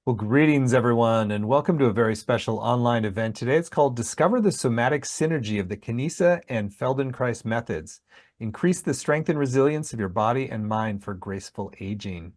Well, greetings, everyone, and welcome to a very special online event today. It's called Discover the Somatic Synergy of the Kinēsa and Feldenkrais Methods. Increase the strength and resilience of your body and mind for graceful aging.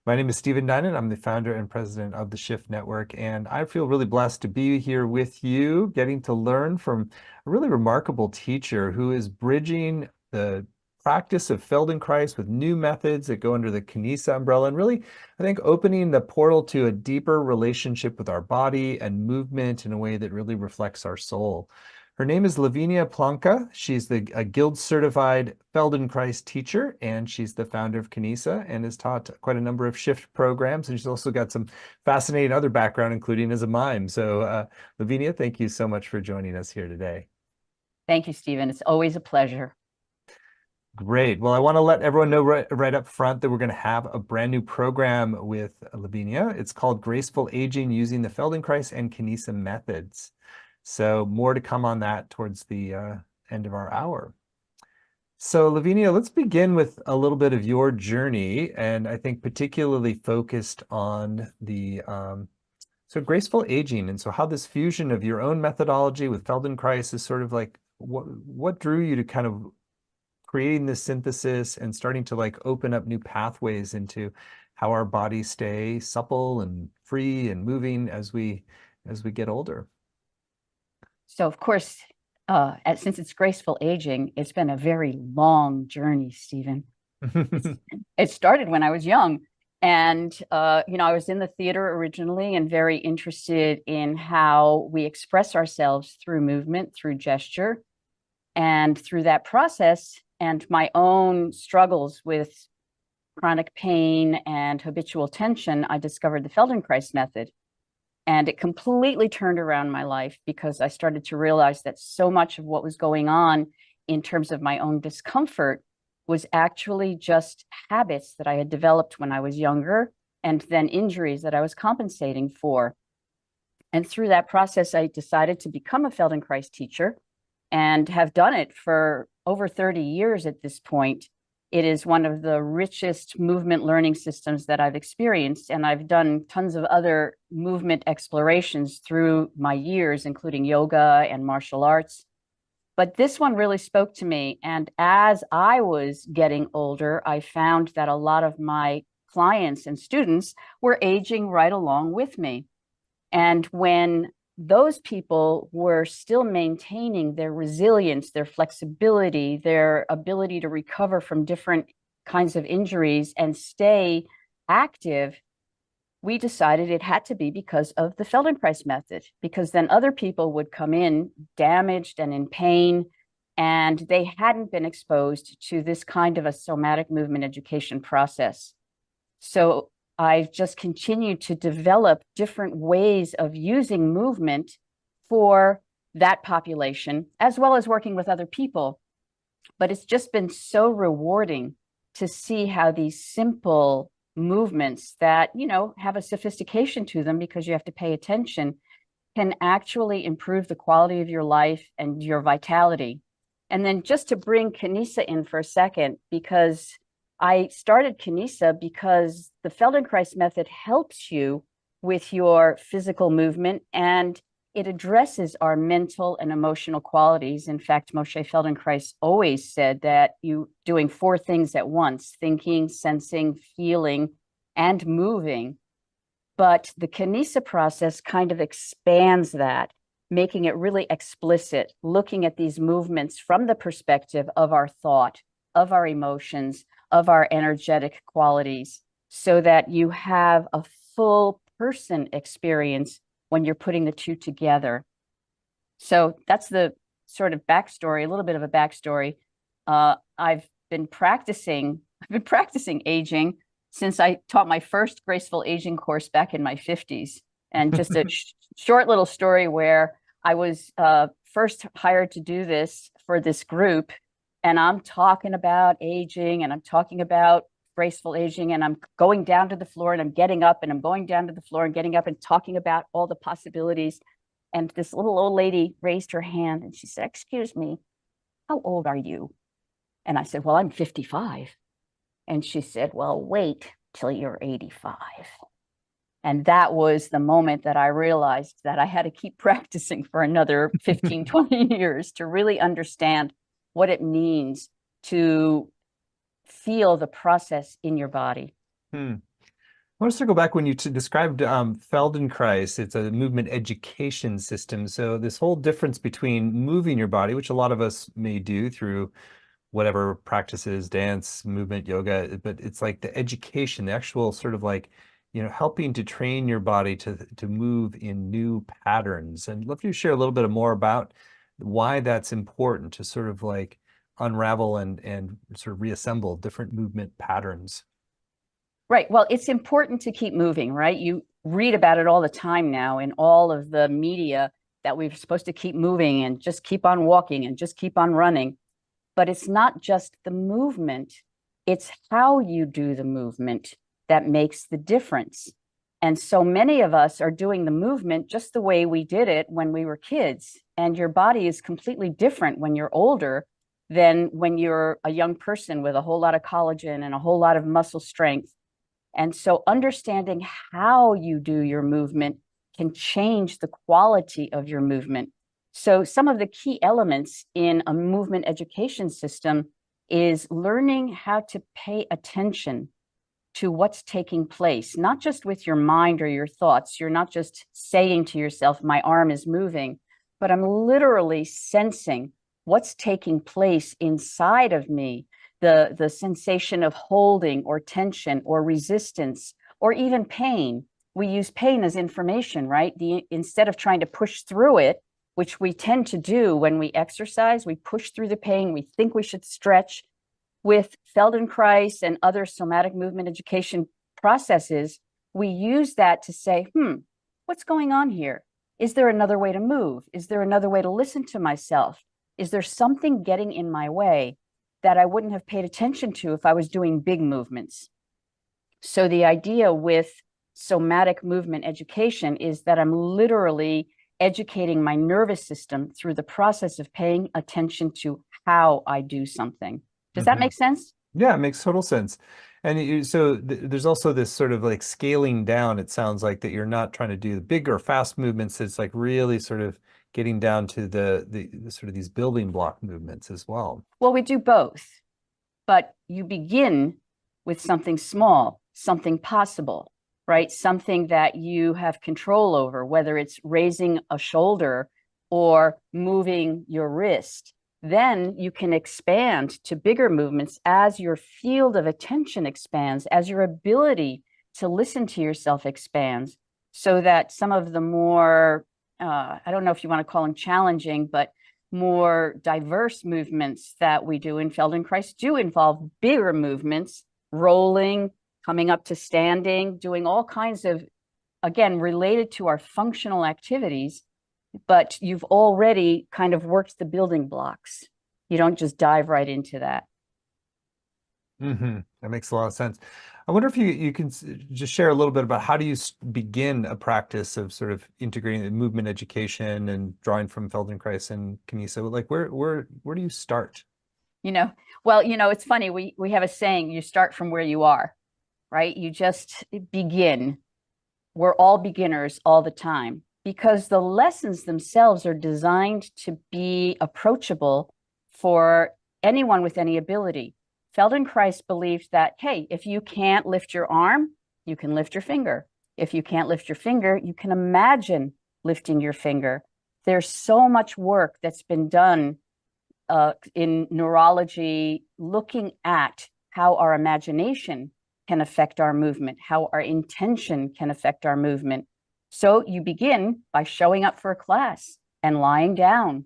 My name is Stephen Dinan. I'm the founder and president of the Shift Network, and I feel really blessed to be here with you, getting to learn from a really remarkable teacher who is bridging the practice of Feldenkrais with new methods that go under the Kinēsa umbrella, and really, I think, opening the portal to a deeper relationship with our body and movement in a way that really reflects our soul. Her name is Lavinia Plonka. She's a Guild-certified Feldenkrais teacher, and she's the founder of Kinēsa and has taught quite a number of shift programs. And she's also got some fascinating other background, including as a mime. So, Lavinia, thank you so much for joining us here today. Thank you, Stephen. It's always a pleasure. Great. Well, I want to let everyone know right up front that we're going to have a brand new program with Lavinia. It's called Graceful Aging Using the Feldenkrais and Kinēsa Methods. So more to come on that towards the end of our hour. So Lavinia, let's begin with a little bit of your journey, and I think particularly focused on the graceful aging, and so how this fusion of your own methodology with Feldenkrais is sort of like what drew you to kind of creating this synthesis and starting to like open up new pathways into how our bodies stay supple and free and moving as we get older. So, of course, since it's graceful aging, it's been a very long journey, Stephen. It started when I was young. And, I was in the theater originally and very interested in how we express ourselves through movement, through gesture. And through that process and my own struggles with chronic pain and habitual tension, I discovered the Feldenkrais method. And it completely turned around my life because I started to realize that so much of what was going on in terms of my own discomfort was actually just habits that I had developed when I was younger and then injuries that I was compensating for. And through that process, I decided to become a Feldenkrais teacher and have done it for over 30 years at this point. It is one of the richest movement learning systems that I've experienced, and I've done tons of other movement explorations through my years, including yoga and martial arts. But this one really spoke to me, and as I was getting older, I found that a lot of my clients and students were aging right along with me. And when those people were still maintaining their resilience, their flexibility, their ability to recover from different kinds of injuries and stay active, we decided it had to be because of the Feldenkrais method, because then other people would come in damaged and in pain, and they hadn't been exposed to this kind of a somatic movement education process. So I've just continued to develop different ways of using movement for that population, as well as working with other people. But it's just been so rewarding to see how these simple movements that, have a sophistication to them because you have to pay attention, can actually improve the quality of your life and your vitality. And then just to bring Kinēsa in for a second, because I started Kinēsa because the Feldenkrais method helps you with your physical movement and it addresses our mental and emotional qualities. In fact, Moshe Feldenkrais always said that you doing 4 things at once: thinking, sensing, feeling, and moving. But the Kinēsa process kind of expands that, making it really explicit, looking at these movements from the perspective of our thought, of our emotions, of our energetic qualities, so that you have a full person experience when you're putting the two together. So that's the sort of backstory, a little bit of a backstory. I've been practicing aging since I taught my first graceful aging course back in my 50s. And just a short little story where I was first hired to do this for this group. And I'm talking about aging and I'm talking about graceful aging, and I'm going down to the floor and I'm getting up and I'm going down to the floor and getting up and talking about all the possibilities. And this little old lady raised her hand and she said, "Excuse me, how old are you?" And I said, "Well, I'm 55. And she said, "Well, wait till you're 85. And that was the moment that I realized that I had to keep practicing for another 15, 20 years to really understand what it means to feel the process in your body. Hmm. I want to circle back when you described Feldenkrais. It's a movement education system. So this whole difference between moving your body, which a lot of us may do through whatever practices, dance, movement, yoga, but it's like the education, the actual sort of like, helping to train your body to move in new patterns. And I'd love you to share a little bit more about why that's important to sort of like unravel and sort of reassemble different movement patterns. Right. Well, it's important to keep moving, right? You read about it all the time now in all of the media that we're supposed to keep moving and just keep on walking and just keep on running. But it's not just the movement, it's how you do the movement that makes the difference. And so many of us are doing the movement just the way we did it when we were kids. And your body is completely different when you're older than when you're a young person with a whole lot of collagen and a whole lot of muscle strength. And so understanding how you do your movement can change the quality of your movement. So some of the key elements in a movement education system is learning how to pay attention to what's taking place, not just with your mind or your thoughts. You're not just saying to yourself, my arm is moving, but I'm literally sensing what's taking place inside of me, the sensation of holding or tension or resistance or even pain. We use pain as information, right? Instead of trying to push through it, which we tend to do when we exercise, we push through the pain, we think we should stretch. With Feldenkrais and other somatic movement education processes, we use that to say, what's going on here? Is there another way to move? Is there another way to listen to myself? Is there something getting in my way that I wouldn't have paid attention to if I was doing big movements? So the idea with somatic movement education is that I'm literally educating my nervous system through the process of paying attention to how I do something. Does that make sense? Yeah, it makes total sense. And so there's also this sort of like scaling down, it sounds like, that you're not trying to do the big or fast movements. It's like really sort of getting down to the sort of these building block movements as well. Well, we do both, but you begin with something small, something possible, right? Something that you have control over, whether it's raising a shoulder or moving your wrist. Then you can expand to bigger movements as your field of attention expands, as your ability to listen to yourself expands, so that some of the more, I don't know if you want to call them challenging, but more diverse movements that we do in Feldenkrais do involve bigger movements, rolling, coming up to standing, doing all kinds of, again, related to our functional activities, but you've already kind of worked the building blocks. You don't just dive right into that. That makes a lot of sense. I wonder if you can just share a little bit about how do you begin a practice of sort of integrating the movement education and drawing from Feldenkrais and Kinēsa. Like where do you start? Well, it's funny. We have a saying, you start from where you are, right? You just begin. We're all beginners all the time because the lessons themselves are designed to be approachable for anyone with any ability. Feldenkrais believed that, hey, if you can't lift your arm, you can lift your finger. If you can't lift your finger, you can imagine lifting your finger. There's so much work that's been done in neurology looking at how our imagination can affect our movement, how our intention can affect our movement. So you begin by showing up for a class and lying down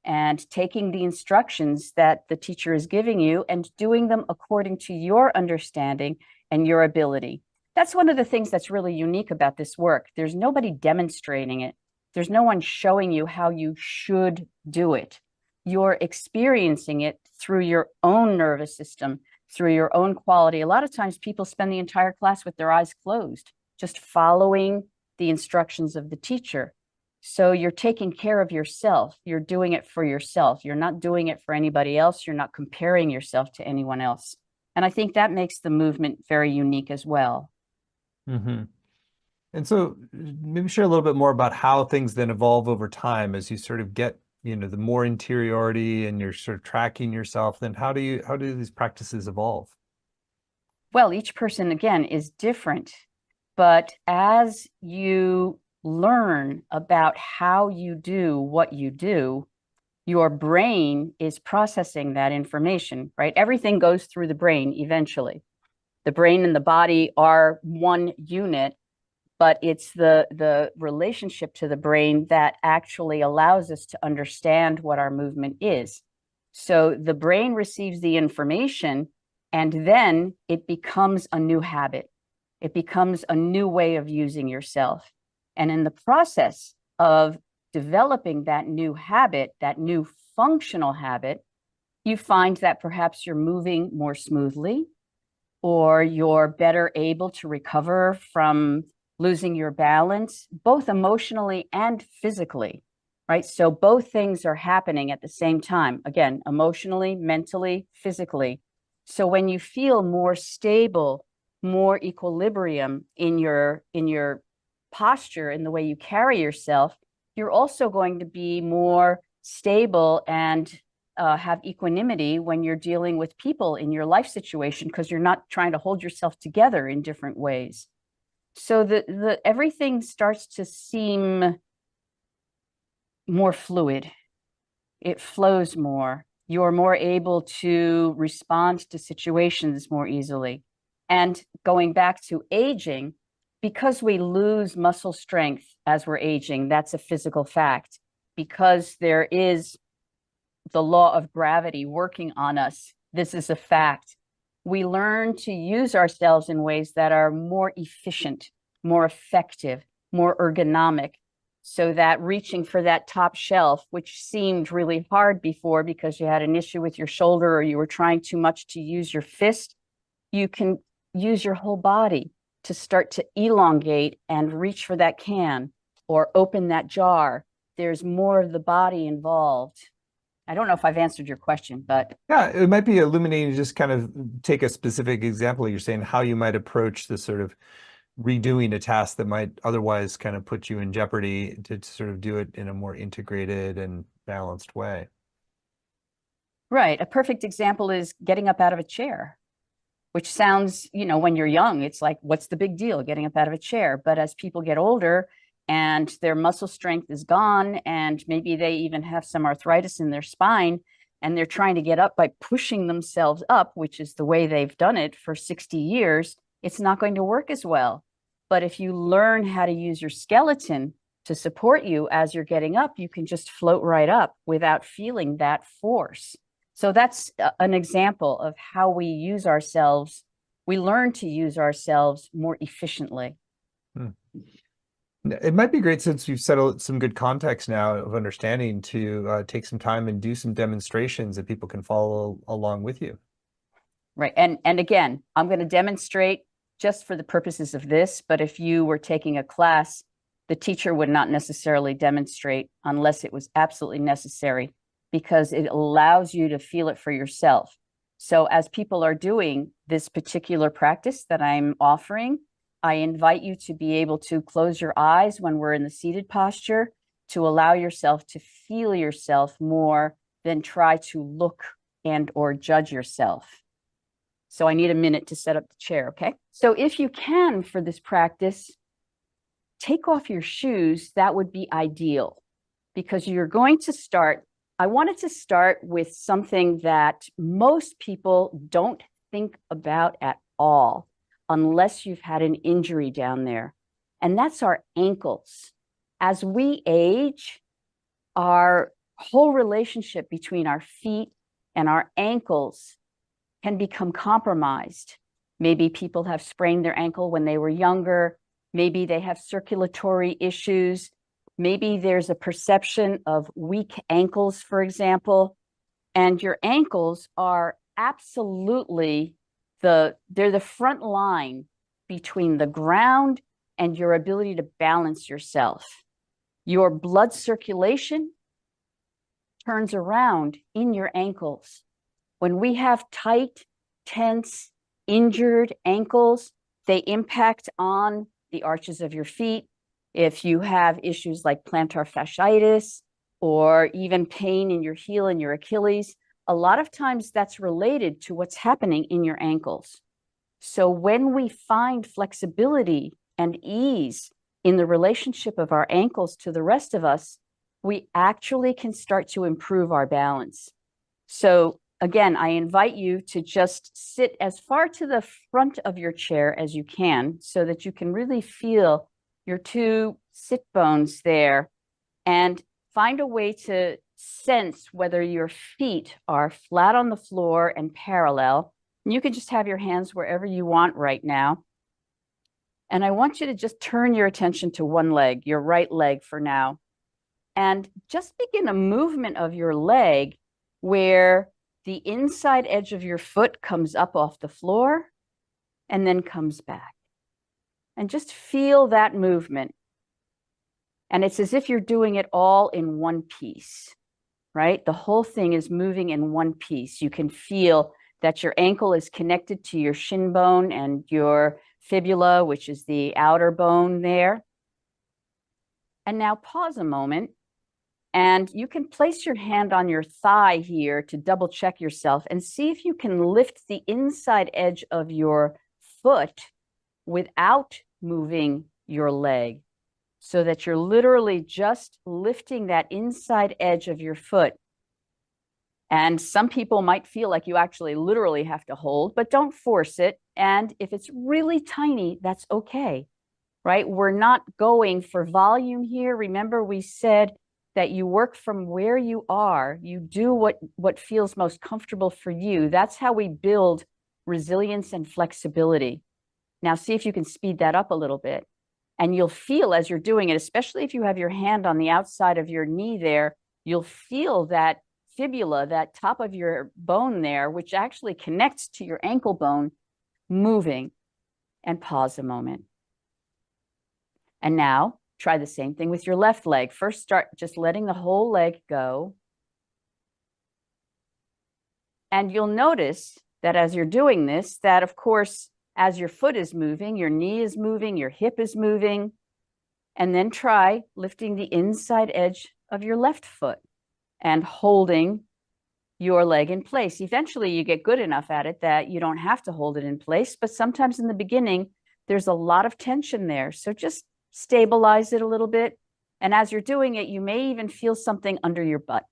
and taking the instructions that the teacher is giving you and doing them according to your understanding and your ability. That's one of the things that's really unique about this work. There's nobody demonstrating it. There's no one showing you how you should do it. You're experiencing it through your own nervous system, through your own quality. A lot of times people spend the entire class with their eyes closed, just following the instructions of the teacher. So you're taking care of yourself. You're doing it for yourself. You're not doing it for anybody else. You're not comparing yourself to anyone else. And I think that makes the movement very unique as well. And so maybe share a little bit more about how things then evolve over time as you sort of get, the more interiority and you're sort of tracking yourself, then how do these practices evolve? Well, each person, again, is different. But as you learn about how you do what you do, your brain is processing that information, right? Everything goes through the brain eventually. The brain and the body are one unit, but it's the relationship to the brain that actually allows us to understand what our movement is. So the brain receives the information, and then it becomes a new habit. It becomes a new way of using yourself. And in the process of developing that new habit, that new functional habit, you find that perhaps you're moving more smoothly, or you're better able to recover from losing your balance, both emotionally and physically, right? So both things are happening at the same time. Again, emotionally, mentally, physically. So when you feel more stable, more equilibrium in your posture, in the way you carry yourself, you're also going to be more stable and have equanimity when you're dealing with people in your life situation, because you're not trying to hold yourself together in different ways. So the everything starts to seem more fluid. It flows more. You're more able to respond to situations more easily. And going back to aging, because we lose muscle strength as we're aging, that's a physical fact. Because there is the law of gravity working on us, this is a fact. We learn to use ourselves in ways that are more efficient, more effective, more ergonomic, so that reaching for that top shelf, which seemed really hard before because you had an issue with your shoulder or you were trying too much to use your fist, you can use your whole body to start to elongate and reach for that can or open that jar. There's more of the body involved. I don't know if I've answered your question, but Yeah, it might be illuminating to just kind of take a specific example. You're saying how you might approach the sort of redoing a task that might otherwise kind of put you in jeopardy to sort of do it in a more integrated and balanced way. right. A perfect example is getting up out of a chair, which sounds, when you're young, it's like, what's the big deal getting up out of a chair? But as people get older and their muscle strength is gone, and maybe they even have some arthritis in their spine, and they're trying to get up by pushing themselves up, which is the way they've done it for 60 years, it's not going to work as well. But if you learn how to use your skeleton to support you as you're getting up, you can just float right up without feeling that force. So that's an example of how we use ourselves. We learn to use ourselves more efficiently. Hmm. It might be great, since you've settled some good context now of understanding, to take some time and do some demonstrations that people can follow along with you. Right. And again, I'm going to demonstrate just for the purposes of this, but if you were taking a class, the teacher would not necessarily demonstrate unless it was absolutely necessary, because it allows you to feel it for yourself. So as people are doing this particular practice that I'm offering, I invite you to be able to close your eyes when we're in the seated posture, to allow yourself to feel yourself more than try to look and or judge yourself. So I need a minute to set up the chair, okay? So if you can, for this practice, take off your shoes. That would be ideal, because you're going to start. I wanted to start with something that most people don't think about at all, unless you've had an injury down there, and that's our ankles. As we age, our whole relationship between our feet and our ankles can become compromised. Maybe people have sprained their ankle when they were younger. Maybe they have circulatory issues. Maybe there's a perception of weak ankles, for example. And your ankles are absolutely they're the front line between the ground and your ability to balance yourself. Your blood circulation turns around in your ankles. When we have tight, tense, injured ankles, they impact on the arches of your feet, if you have issues like plantar fasciitis or even pain in your heel and your Achilles, a lot of times that's related to what's happening in your ankles. So when we find flexibility and ease in the relationship of our ankles to the rest of us, we actually can start to improve our balance. So again, I invite you to just sit as far to the front of your chair as you can so that you can really feel your two sit bones there and find a way to sense whether your feet are flat on the floor and parallel. And you can just have your hands wherever you want right now. And I want you to just turn your attention to one leg, your right leg for now. And just begin a movement of your leg where the inside edge of your foot comes up off the floor and then comes back. And just feel that movement. And it's as if you're doing it all in one piece, right? The whole thing is moving in one piece. You can feel that your ankle is connected to your shin bone and your fibula, which is the outer bone there. And now pause a moment. And you can place your hand on your thigh here to double check yourself and see if you can lift the inside edge of your foot without moving your leg, so that you're literally just lifting that inside edge of your foot. And some people might feel like you actually literally have to hold, but don't force it. And if it's really tiny, that's okay, right? We're not going for volume here. Remember, we said that you work from where you are. You do what feels most comfortable for you. That's how we build resilience and flexibility. Now, see if you can speed that up a little bit. And you'll feel as you're doing it, especially if you have your hand on the outside of your knee there, you'll feel that fibula, that top of your bone there, which actually connects to your ankle bone, moving. And pause a moment. And now try the same thing with your left leg. First, start just letting the whole leg go. And you'll notice that as you're doing this, that of course, as your foot is moving, your knee is moving, your hip is moving, and then try lifting the inside edge of your left foot and holding your leg in place. Eventually, you get good enough at it that you don't have to hold it in place, but sometimes in the beginning, there's a lot of tension there. So just stabilize it a little bit. And as you're doing it, you may even feel something under your butt,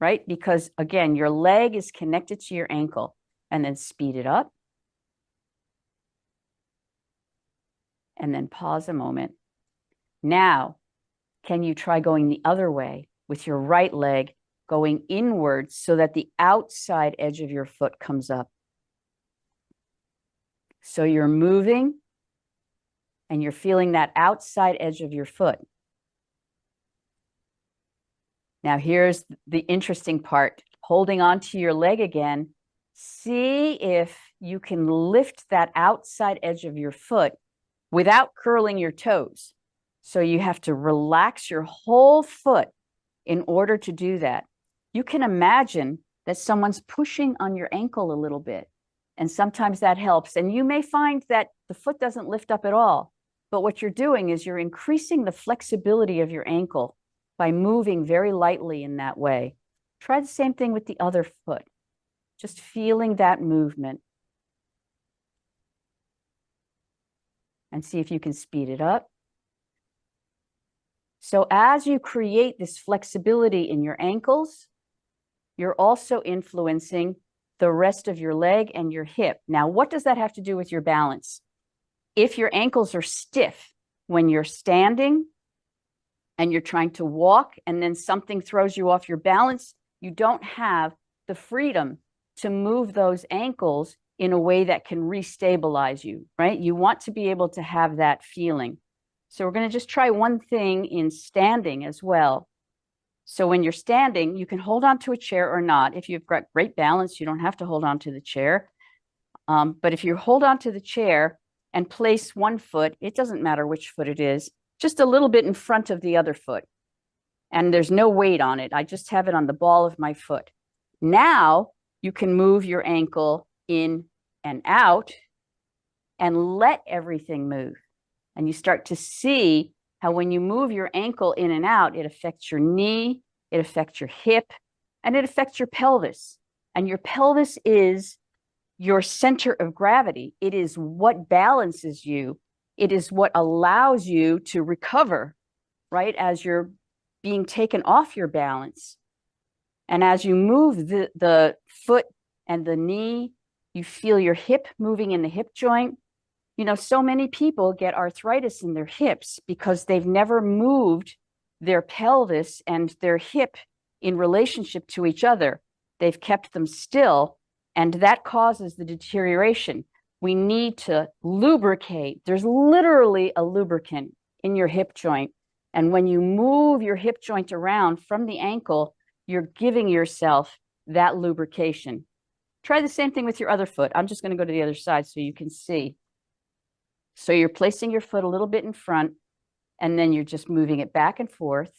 right? Because again, your leg is connected to your ankle. And then speed it up. And then pause a moment. Now, can you try going the other way with your right leg going inwards so that the outside edge of your foot comes up? So you're moving and you're feeling that outside edge of your foot. Now here's the interesting part. Holding on to your leg again, see if you can lift that outside edge of your foot without curling your toes. So you have to relax your whole foot in order to do that. You can imagine that someone's pushing on your ankle a little bit, and sometimes that helps. And you may find that the foot doesn't lift up at all, but what you're doing is you're increasing the flexibility of your ankle by moving very lightly in that way. Try the same thing with the other foot, just feeling that movement. And see if you can speed it up. So as you create this flexibility in your ankles, you're also influencing the rest of your leg and your hip. Now, what does that have to do with your balance? If your ankles are stiff when you're standing and you're trying to walk and then something throws you off your balance, you don't have the freedom to move those ankles in a way that can restabilize you, right? You want to be able to have that feeling. So we're going to just try one thing in standing as well. So when you're standing, you can hold on to a chair or not. If you've got great balance, you don't have to hold on to the chair. But if you hold on to the chair and place one foot, it doesn't matter which foot it is, just a little bit in front of the other foot. And there's no weight on it. I just have it on the ball of my foot. Now you can move your ankle in and out and let everything move. And you start to see how when you move your ankle in and out, it affects your knee, it affects your hip, and it affects your pelvis. And your pelvis is your center of gravity. It is what balances you. It is what allows you to recover, right? As you're being taken off your balance. And as you move the foot and the knee, you feel your hip moving in the hip joint. You know, so many people get arthritis in their hips because they've never moved their pelvis and their hip in relationship to each other. They've kept them still, and that causes the deterioration. We need to lubricate. There's literally a lubricant in your hip joint. And when you move your hip joint around from the ankle, you're giving yourself that lubrication. Try the same thing with your other foot. I'm just going to go to the other side so you can see. So you're placing your foot a little bit in front, and then you're just moving it back and forth.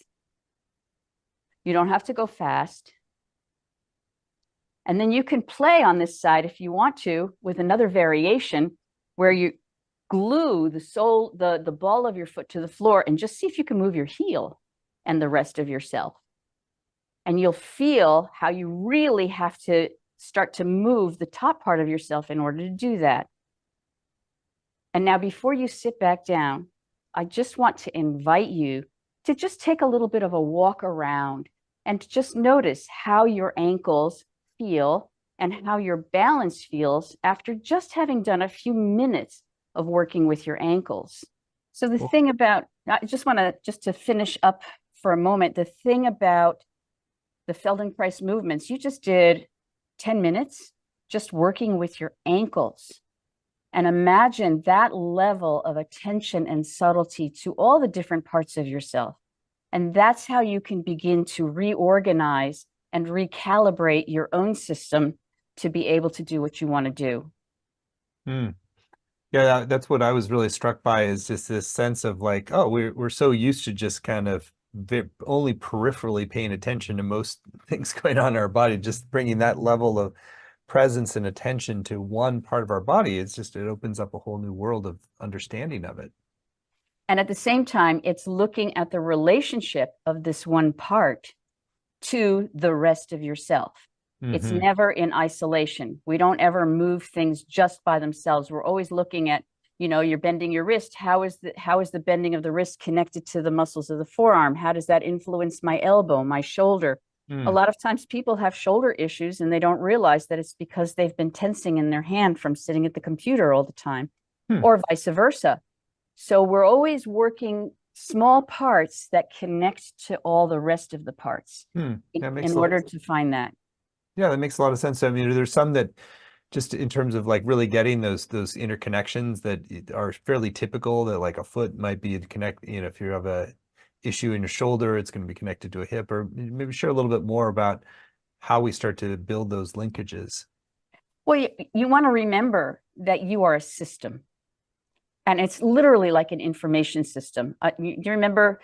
You don't have to go fast. And then you can play on this side if you want to with another variation where you glue the ball of your foot to the floor and just see if you can move your heel and the rest of yourself. And you'll feel how you really have to start to move the top part of yourself in order to do that. And now before you sit back down, I just want to invite you to just take a little bit of a walk around and just notice how your ankles feel and how your balance feels after just having done a few minutes of working with your ankles. So the thing about, I just want to, just to finish up for a moment, the thing about the Feldenkrais movements, you just did 10 minutes just working with your ankles. And imagine that level of attention and subtlety to all the different parts of yourself. And that's how you can begin to reorganize and recalibrate your own system to be able to do what you want to do. Yeah, that's what I was really struck by, is just this sense of like, oh, we're so used to just kind of only peripherally paying attention to most things going on in our body. Just bringing that level of presence and attention to one part of our body, it's just, it opens up a whole new world of understanding of it. And at the same time, it's looking at the relationship of this one part to the rest of yourself. It's never in isolation. We don't ever move things just by themselves. We're always looking at, you know, you're bending your wrist. How is the bending of the wrist connected to the muscles of the forearm? How does that influence my elbow, my shoulder? A lot of times people have shoulder issues and they don't realize that it's because they've been tensing in their hand from sitting at the computer all the time, or vice versa. So we're always working small parts that connect to all the rest of the parts in order to find that. Yeah, that makes a lot of sense. I mean, there's some that just in terms of like really getting those interconnections that are fairly typical, that like a foot might be connect, you know, if you have a issue in your shoulder, it's going to be connected to a hip. Or maybe share a little bit more about how we start to build those linkages. Well, you want to remember that you are a system. And it's literally like an information system. Do you remember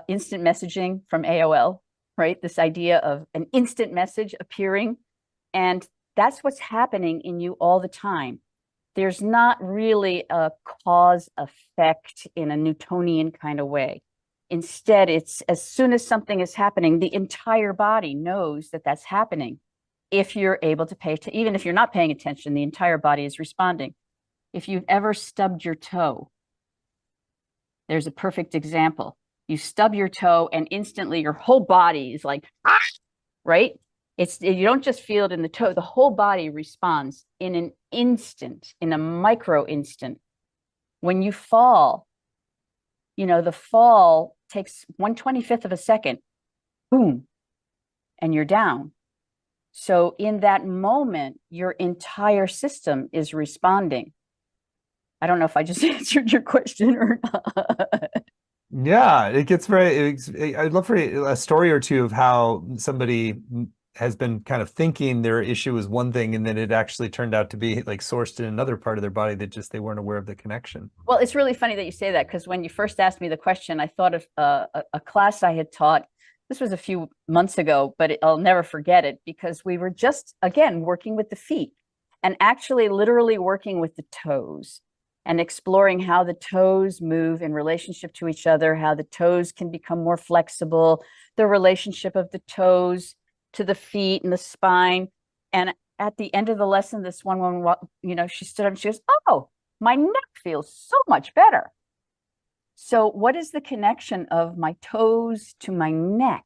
instant messaging from AOL, right? This idea of an instant message appearing. And that's what's happening in you all the time. There's not really a cause effect in a Newtonian kind of way. Instead, it's as soon as something is happening, the entire body knows that that's happening. If you're able to pay attention, even if you're not paying attention, the entire body is responding. If you've ever stubbed your toe, there's a perfect example. You stub your toe and instantly your whole body is like, ah! Right? You don't just feel it in the toe, the whole body responds in an instant, in a micro instant. When you fall, you know, the fall takes 1/25 of a second, boom, and you're down. So in that moment, your entire system is responding. I don't know if I just answered your question or not. Yeah, it gets very, I'd love for a story or two of how somebody has been kind of thinking their issue is one thing, and then it actually turned out to be like sourced in another part of their body that just they weren't aware of the connection. Well, it's really funny that you say that, because when you first asked me the question, I thought of a class I had taught. This was a few months ago, but I'll never forget it, because we were just, again, working with the feet and actually literally working with the toes. and exploring how the toes move in relationship to each other, how the toes can become more flexible, the relationship of the toes to the feet and the spine. And at the end of the lesson, this one woman, she stood up and she goes, "Oh, my neck feels so much better." So what is the connection of my toes to my neck?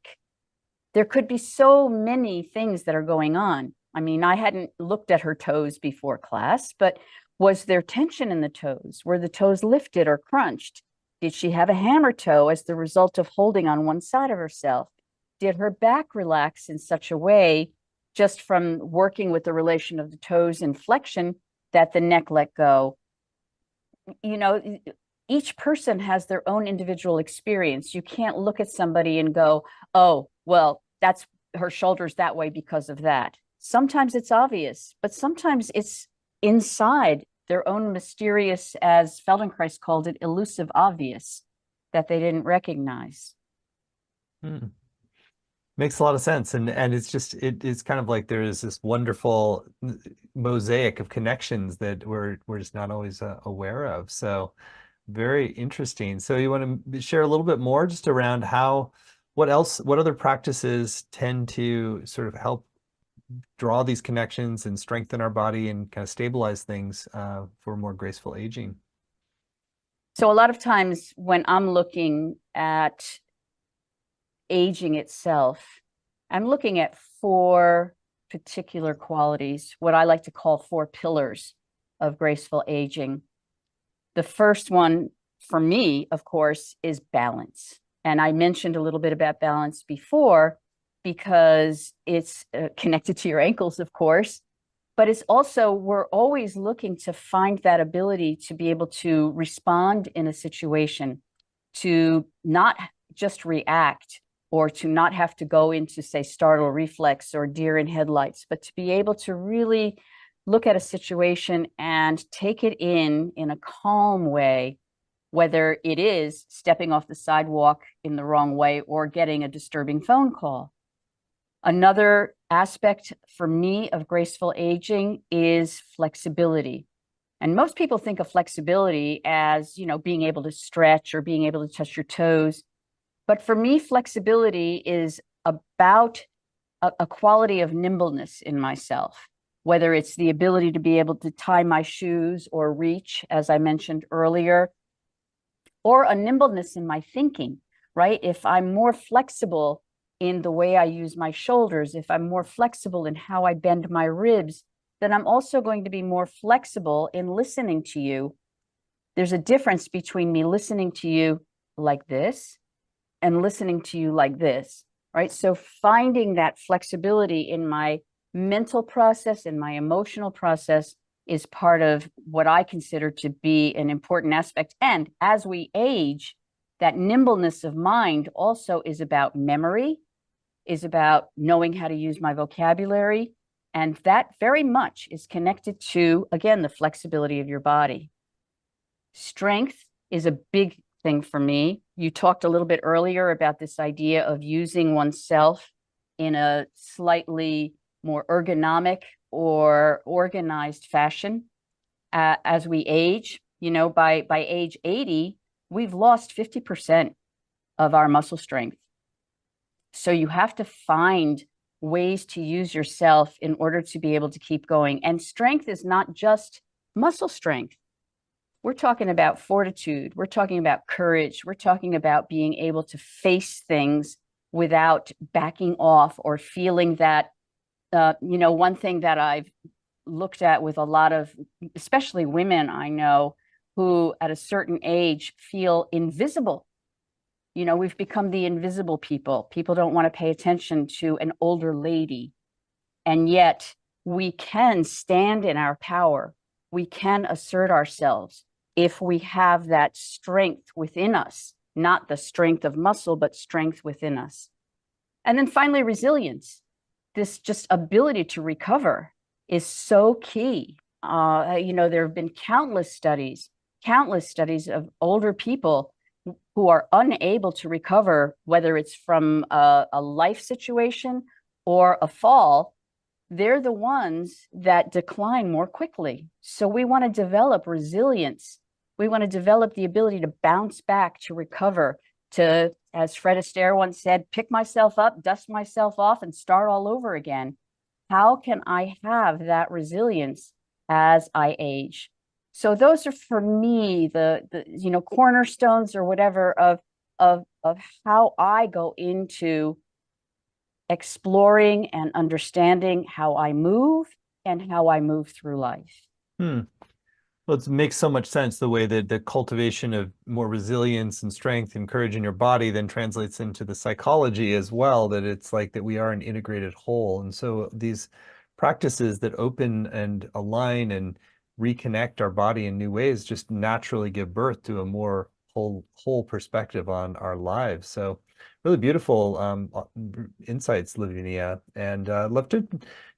There could be so many things that are going on. I mean, I hadn't looked at her toes before class, but was there tension in the toes? Were the toes lifted or crunched? Did she have a hammer toe as the result of holding on one side of herself? Did her back relax in such a way, just from working with the relation of the toes in flexion, that the neck let go? Each person has their own individual experience. You can't look at somebody and go, "Oh, well, that's her shoulders that way because of that." Sometimes it's obvious, but sometimes it's inside their own mysterious, as Feldenkrais called it, elusive obvious, that they didn't recognize. Makes a lot of sense. And it's kind of like there is this wonderful mosaic of connections that we're just not always aware of. So very interesting. So you want to share a little bit more just around what other practices tend to sort of help draw these connections and strengthen our body and kind of stabilize things for more graceful aging? So a lot of times when I'm looking at aging itself, I'm looking at 4 particular qualities, what I like to call 4 pillars of graceful aging. The first one for me, of course, is balance. And I mentioned a little bit about balance before because it's connected to your ankles, of course, but it's also, we're always looking to find that ability to be able to respond in a situation, to not just react, or to not have to go into, say, startle reflex or deer in headlights, but to be able to really look at a situation and take it in a calm way, whether it is stepping off the sidewalk in the wrong way or getting a disturbing phone call. Another aspect for me of graceful aging is flexibility. And most people think of flexibility as, being able to stretch or being able to touch your toes. But for me, flexibility is about a quality of nimbleness in myself, whether it's the ability to be able to tie my shoes or reach, as I mentioned earlier, or a nimbleness in my thinking, right? If I'm more flexible in the way I use my shoulders, if I'm more flexible in how I bend my ribs, then I'm also going to be more flexible in listening to you. There's a difference between me listening to you like this and listening to you like this, right? So finding that flexibility in my mental process and my emotional process is part of what I consider to be an important aspect. And as we age, that nimbleness of mind also is about memory, is about knowing how to use my vocabulary. And that very much is connected to, again, the flexibility of your body. Strength is a big thing for me. You talked a little bit earlier about this idea of using oneself in a slightly more ergonomic or organized fashion. As we age, by age 80, we've lost 50% of our muscle strength. So you have to find ways to use yourself in order to be able to keep going. And strength is not just muscle strength. We're talking about fortitude. We're talking about courage. We're talking about being able to face things without backing off or feeling that, one thing that I've looked at with a lot of, especially women I know, who at a certain age feel invisible. We've become the invisible people. People don't want to pay attention to an older lady. And yet we can stand in our power. We can assert ourselves if we have that strength within us, not the strength of muscle, but strength within us. And then finally, resilience. This just ability to recover is so key. There have been countless studies of older people who are unable to recover, whether it's from a life situation or a fall. They're the ones that decline more quickly. So we want to develop resilience We want to develop the ability to bounce back, to recover, to, as Fred Astaire once said, pick myself up, dust myself off, and start all over again. How can I have that resilience as I age? So those are for me the cornerstones or whatever of how I go into exploring and understanding how I move and how I move through life. Hmm. Well, it makes so much sense the way that the cultivation of more resilience and strength and courage in your body then translates into the psychology as well, that it's like that we are an integrated whole. And so these practices that open and align and reconnect our body in new ways just naturally give birth to a more whole perspective on our lives. So really beautiful insights, Lavinia. And I'd love to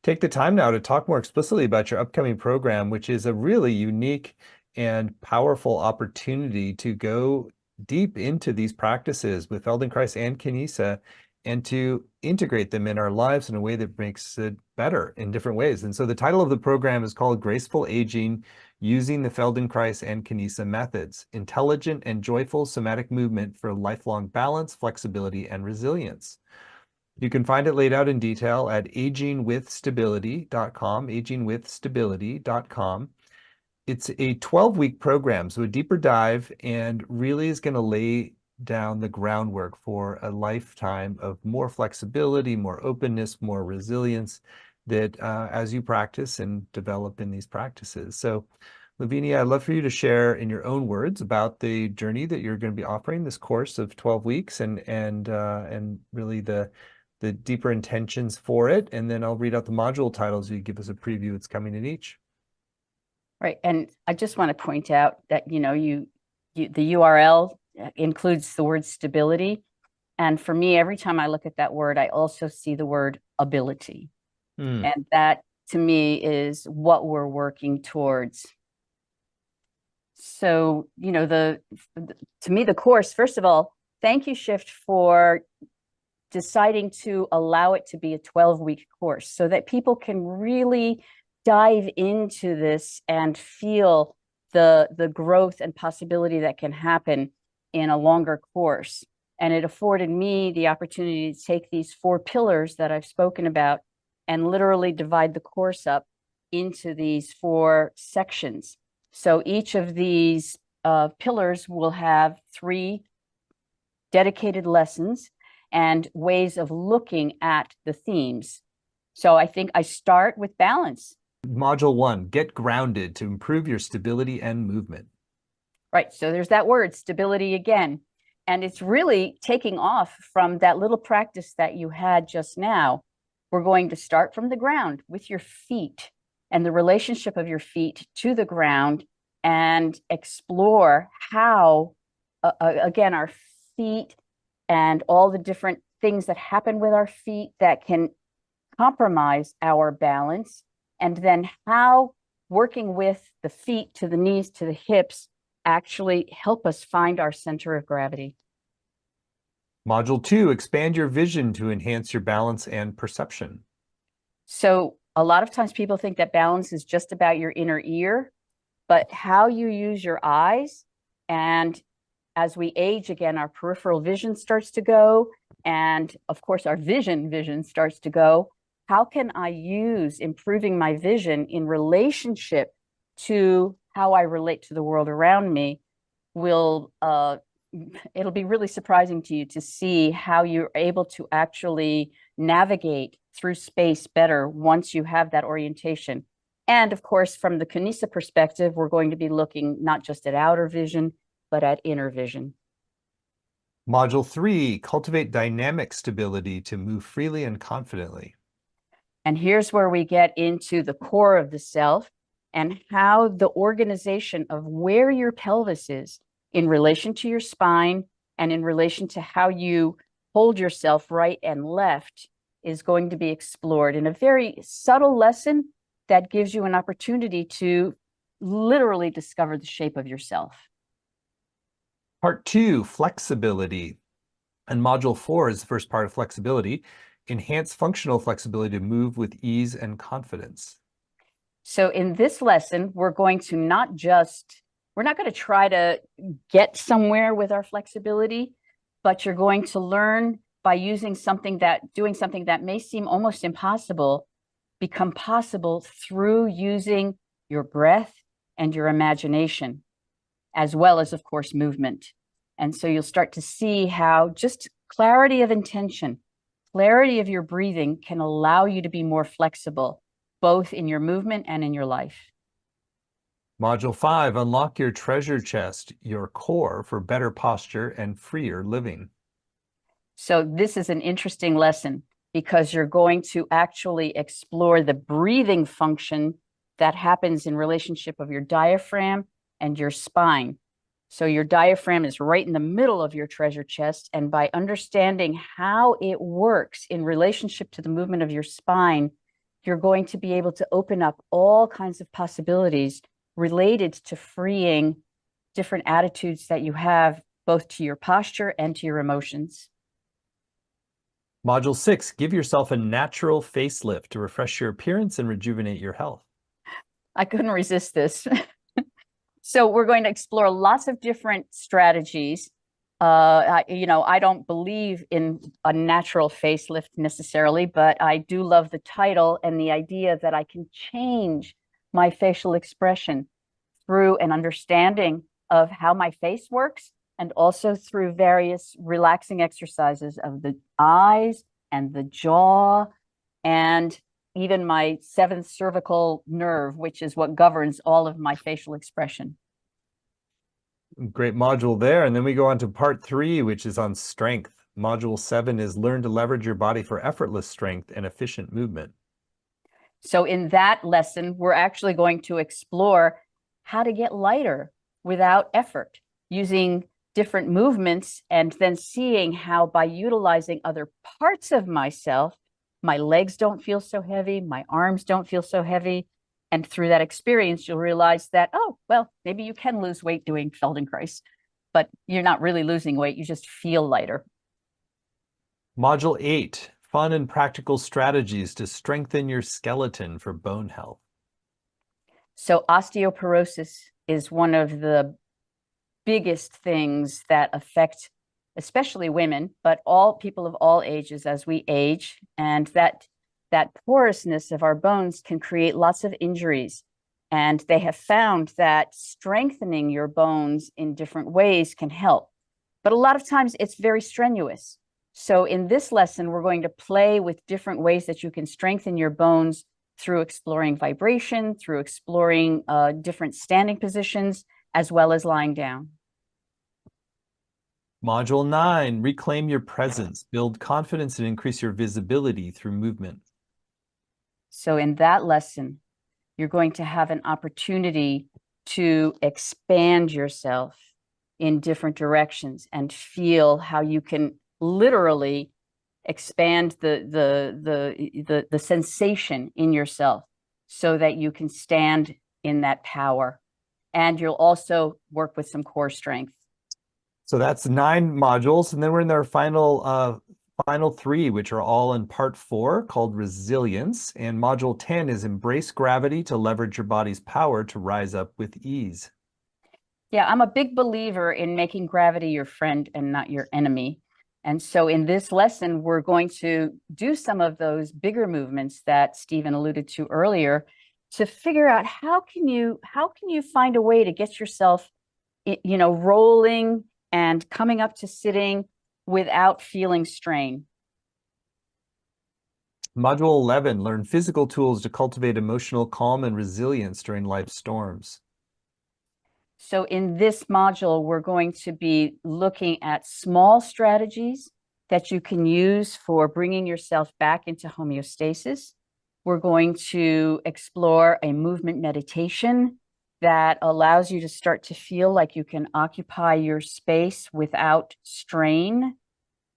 take the time now to talk more explicitly about your upcoming program, which is a really unique and powerful opportunity to go deep into these practices with Feldenkrais and Kinēsa and to integrate them in our lives in a way that makes it better in different ways. And so the title of the program is called Graceful Aging Using the Feldenkrais and Kinēsa Methods, Intelligent and Joyful Somatic Movement for Lifelong Balance, Flexibility, and Resilience. You can find it laid out in detail at agingwithstability.com, agingwithstability.com. It's a 12-week program, so a deeper dive, and really is going to lay down the groundwork for a lifetime of more flexibility, more openness, more resilience that as you practice and develop in these practices. So Lavinia, I'd love for you to share in your own words about the journey that you're going to be offering this course of 12 weeks and really the deeper intentions for it. And then I'll read out the module titles. You give us a preview. It's coming in each. Right. And I just want to point out that, the URL includes the word stability. And for me, every time I look at that word, I also see the word ability. And that to me is what we're working towards. So, to me, the course, first of all, thank you, Shift, for deciding to allow it to be a 12-week course so that people can really dive into this and feel the growth and possibility that can happen in a longer course. And it afforded me the opportunity to take these 4 pillars that I've spoken about and literally divide the course up into these 4 sections. So each of these pillars will have 3 dedicated lessons and ways of looking at the themes. So I think I start with balance. Module 1, get grounded to improve your stability and movement. Right. So there's that word, stability again. And it's really taking off from that little practice that you had just now. We're going to start from the ground with your feet and the relationship of your feet to the ground and explore how, again, our feet and all the different things that happen with our feet that can compromise our balance, and then how working with the feet to the knees to the hips actually help us find our center of gravity. Module 2, expand your vision to enhance your balance and perception. So a lot of times people think that balance is just about your inner ear, but how you use your eyes, and as we age, again, our peripheral vision starts to go, and of course our vision starts to go. How can I use improving my vision in relationship to how I relate to the world around me? It'll be really surprising to you to see how you're able to actually navigate through space better once you have that orientation. And of course, from the Kinēsa perspective, we're going to be looking not just at outer vision, but at inner vision. Module 3, cultivate dynamic stability to move freely and confidently. And here's where we get into the core of the self and how the organization of where your pelvis is in relation to your spine and in relation to how you hold yourself right and left is going to be explored in a very subtle lesson that gives you an opportunity to literally discover the shape of yourself. Part 2, flexibility. And module 4 is the first part of flexibility. Enhance functional flexibility to move with ease and confidence. So in this lesson, we're going to not just we're not going to try to get somewhere with our flexibility, but you're going to learn by doing something that may seem almost impossible, become possible through using your breath and your imagination, as well as, of course, movement. And so you'll start to see how just clarity of intention, clarity of your breathing can allow you to be more flexible, both in your movement and in your life. Module 5, unlock your treasure chest, your core for better posture and freer living. So this is an interesting lesson because you're going to actually explore the breathing function that happens in relationship of your diaphragm and your spine. So your diaphragm is right in the middle of your treasure chest, and by understanding how it works in relationship to the movement of your spine, you're going to be able to open up all kinds of possibilities related to freeing different attitudes that you have, both to your posture and to your emotions. Module 6, give yourself a natural facelift to refresh your appearance and rejuvenate your health. I couldn't resist this. So we're going to explore lots of different strategies. I don't believe in a natural facelift necessarily, but I do love the title and the idea that I can change my facial expression through an understanding of how my face works, and also through various relaxing exercises of the eyes and the jaw, and even my seventh cervical nerve, which is what governs all of my facial expression. Great module there. And then we go on to part 3, which is on strength. Module 7 is learn to leverage your body for effortless strength and efficient movement. So in that lesson, we're actually going to explore how to get lighter without effort, using different movements, and then seeing how by utilizing other parts of myself, my legs don't feel so heavy, my arms don't feel so heavy. And through that experience, you'll realize that, oh, well, maybe you can lose weight doing Feldenkrais, but you're not really losing weight, you just feel lighter. Module 8, fun and practical strategies to strengthen your skeleton for bone health. So osteoporosis is one of the biggest things that affect especially women, but all people of all ages as we age. And that porousness of our bones can create lots of injuries. And they have found that strengthening your bones in different ways can help. But a lot of times it's very strenuous. So in this lesson, we're going to play with different ways that you can strengthen your bones through exploring vibration, through exploring different standing positions, as well as lying down. Module 9, reclaim your presence, build confidence, and increase your visibility through movement. So in that lesson, you're going to have an opportunity to expand yourself in different directions and feel how you can literally expand the sensation in yourself so that you can stand in that power. And you'll also work with some core strength. So that's 9 modules, and then we're in our final 3, which are all in part 4, called resilience. And module 10 is embrace gravity to leverage your body's power to rise up with ease. Yeah, I'm a big believer in making gravity your friend and not your enemy. And so in this lesson, we're going to do some of those bigger movements that Stephen alluded to earlier to figure out how can you find a way to get yourself, rolling and coming up to sitting without feeling strain. Module 11, learn physical tools to cultivate emotional calm and resilience during life's storms. So in this module, we're going to be looking at small strategies that you can use for bringing yourself back into homeostasis. We're going to explore a movement meditation that allows you to start to feel like you can occupy your space without strain.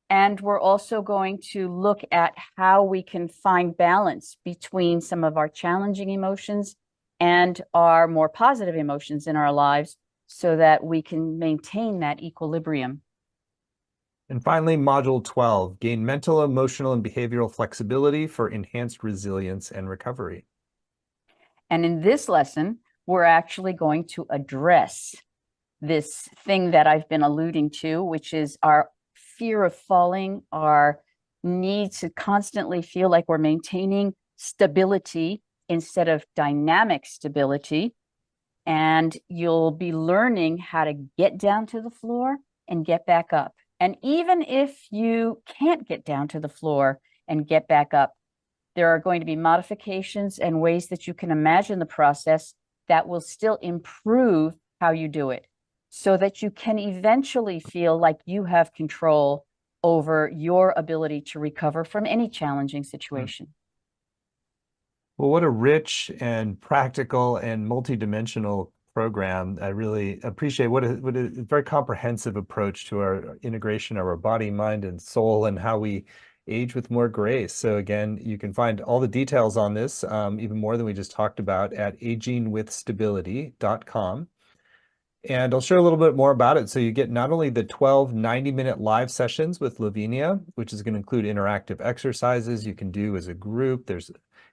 And we're also going to look at how we can find balance between some of our challenging emotions and our more positive emotions in our lives so that we can maintain that equilibrium. And finally, module 12, gain mental, emotional, and behavioral flexibility for enhanced resilience and recovery. And in this lesson, we're actually going to address this thing that I've been alluding to, which is our fear of falling, our need to constantly feel like we're maintaining stability instead of dynamic stability. And you'll be learning how to get down to the floor and get back up. And even if you can't get down to the floor and get back up, there are going to be modifications and ways that you can imagine the process that will still improve how you do it, so that you can eventually feel like you have control over your ability to recover from any challenging situation. Well, what a rich and practical and multidimensional program. I really appreciate what a very comprehensive approach to our integration of our body, mind, and soul, and how we age with more grace. So again, you can find all the details on this, even more than we just talked about, at agingwithstability.com. And I'll share a little bit more about it. So you get not only the 12 90-minute live sessions with Lavinia, which is going to include interactive exercises you can do as a group,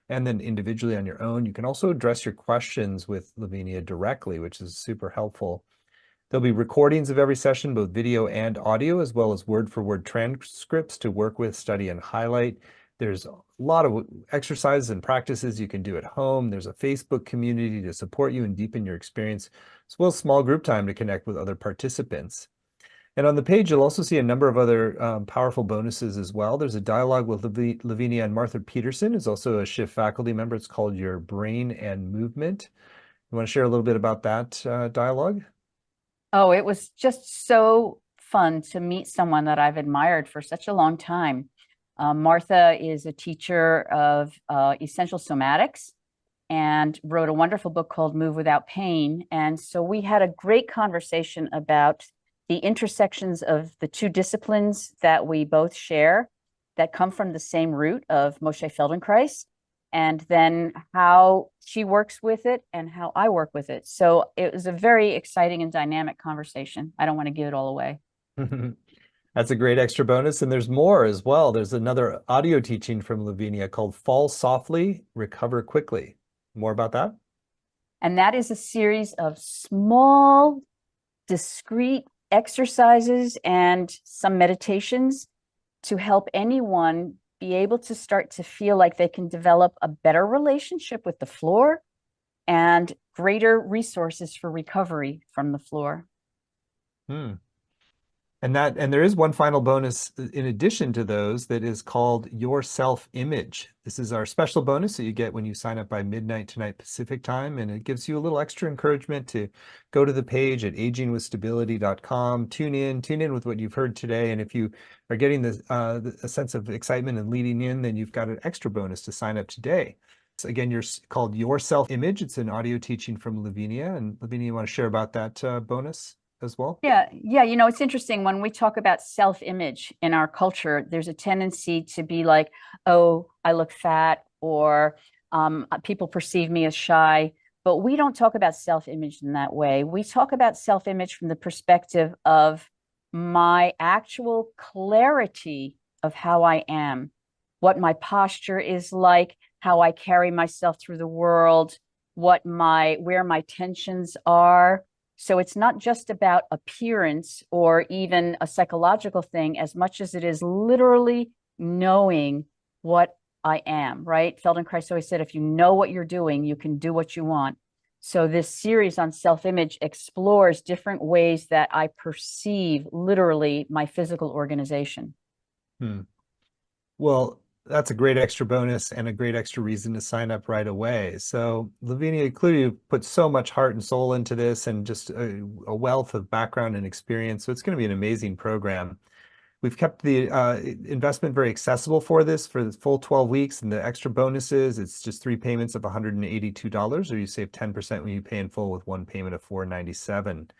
and then individually on your own. You can also address your questions with Lavinia directly, which is super helpful. There'll be recordings of every session, both video and audio, as well as word-for-word transcripts to work with, study, and highlight. There's a lot of exercises and practices you can do at home. There's a Facebook community to support you and deepen your experience, as well as small group time to connect with other participants. And on the page, you'll also see a number of other powerful bonuses as well. There's a dialogue with Lavinia and Martha Peterson, who's also a Shift faculty member. It's called Your Brain and Movement. You want to share a little bit about that dialogue? Oh, it was just so fun to meet someone that I've admired for such a long time. Martha is a teacher of essential somatics and wrote a wonderful book called Move Without Pain. And so we had a great conversation about the intersections of the two disciplines that we both share that come from the same root of Moshe Feldenkrais, and then how she works with it and how I work with it. So it was a very exciting and dynamic conversation. I don't want to give it all away. That's a great extra bonus. And there's more as well. There's another audio teaching from Lavinia called Fall Softly, Recover Quickly. More about that? And that is a series of small, discrete exercises and some meditations to help anyone be able to start to feel like they can develop a better relationship with the floor and greater resources for recovery from the floor. And there is one final bonus in addition to those that is called Your Self-Image. This is our special bonus that you get when you sign up by midnight tonight Pacific time, and it gives you a little extra encouragement to go to the page at agingwithstability.com, tune in with what you've heard today, and if you are getting a sense of excitement and leading in, then you've got an extra bonus to sign up today. So again, you're called Your Self-Image. It's an audio teaching from Lavinia, and Lavinia, you want to share about that bonus as well? Yeah. You know, it's interesting when we talk about self-image in our culture, there's a tendency to be like, oh, I look fat, or people perceive me as shy. But we don't talk about self-image in that way. We talk about self-image from the perspective of my actual clarity of how I am, what my posture is like, how I carry myself through the world, where my tensions are. So it's not just about appearance or even a psychological thing as much as it is literally knowing what I am, right? Feldenkrais always said, if you know what you're doing, you can do what you want. So this series on self-image explores different ways that I perceive literally my physical organization. Well, that's a great extra bonus and a great extra reason to sign up right away. So Lavinia, clearly put so much heart and soul into this, and just a wealth of background and experience. So it's going to be an amazing program. We've kept the investment very accessible for the full 12 weeks, and the extra bonuses, it's just 3 payments of $182, or you save 10% when you pay in full with one payment of $497.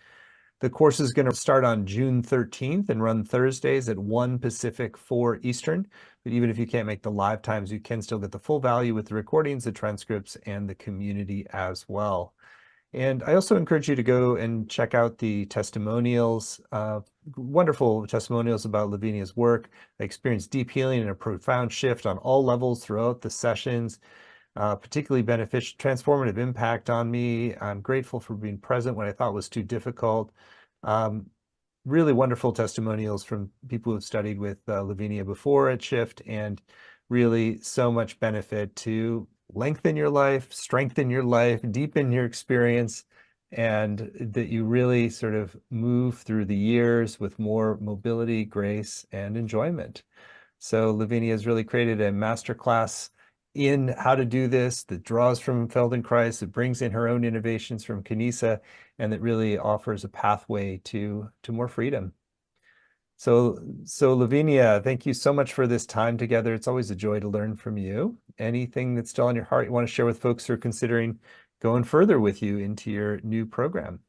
The course is going to start on June 13th and run Thursdays at 1 Pacific, 4 Eastern. But even if you can't make the live times, you can still get the full value with the recordings, the transcripts, and the community as well. And I also encourage you to go and check out the testimonials, wonderful testimonials about Lavinia's work. I experienced deep healing and a profound shift on all levels throughout the sessions. particularly beneficial, transformative impact on me. I'm grateful for being present when I thought was too difficult. Really wonderful testimonials from people who've studied with Lavinia before at Shift, and really so much benefit to lengthen your life, strengthen your life, deepen your experience, and that you really sort of move through the years with more mobility, grace, and enjoyment. So Lavinia has really created a masterclass in how to do this that draws from Feldenkrais, that brings in her own innovations from Kinēsa, and that really offers a pathway to more freedom. So Lavinia, thank you so much for this time together. It's always a joy to learn from you. Anything that's still on your heart you want to share with folks who are considering going further with you into your new program?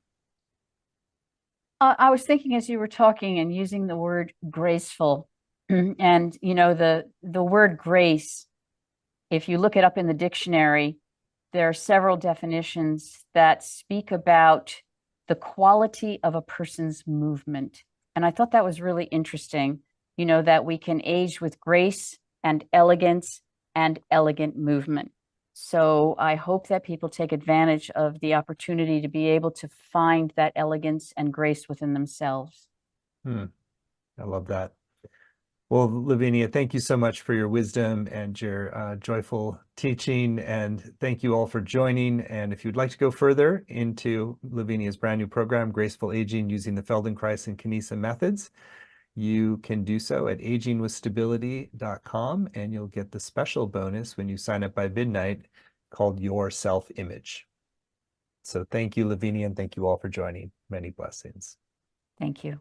I was thinking as you were talking and using the word graceful, and the word grace, if you look it up in the dictionary, there are several definitions that speak about the quality of a person's movement. And I thought that was really interesting, that we can age with grace and elegance and elegant movement. So I hope that people take advantage of the opportunity to be able to find that elegance and grace within themselves. I love that. Well, Lavinia, thank you so much for your wisdom and your joyful teaching, and thank you all for joining. And if you'd like to go further into Lavinia's brand new program, Graceful Aging using the Feldenkrais and Kinēsa methods, you can do so at agingwithstability.com, and you'll get the special bonus when you sign up by midnight called Your Self-Image. So thank you, Lavinia, and thank you all for joining. Many blessings. Thank you.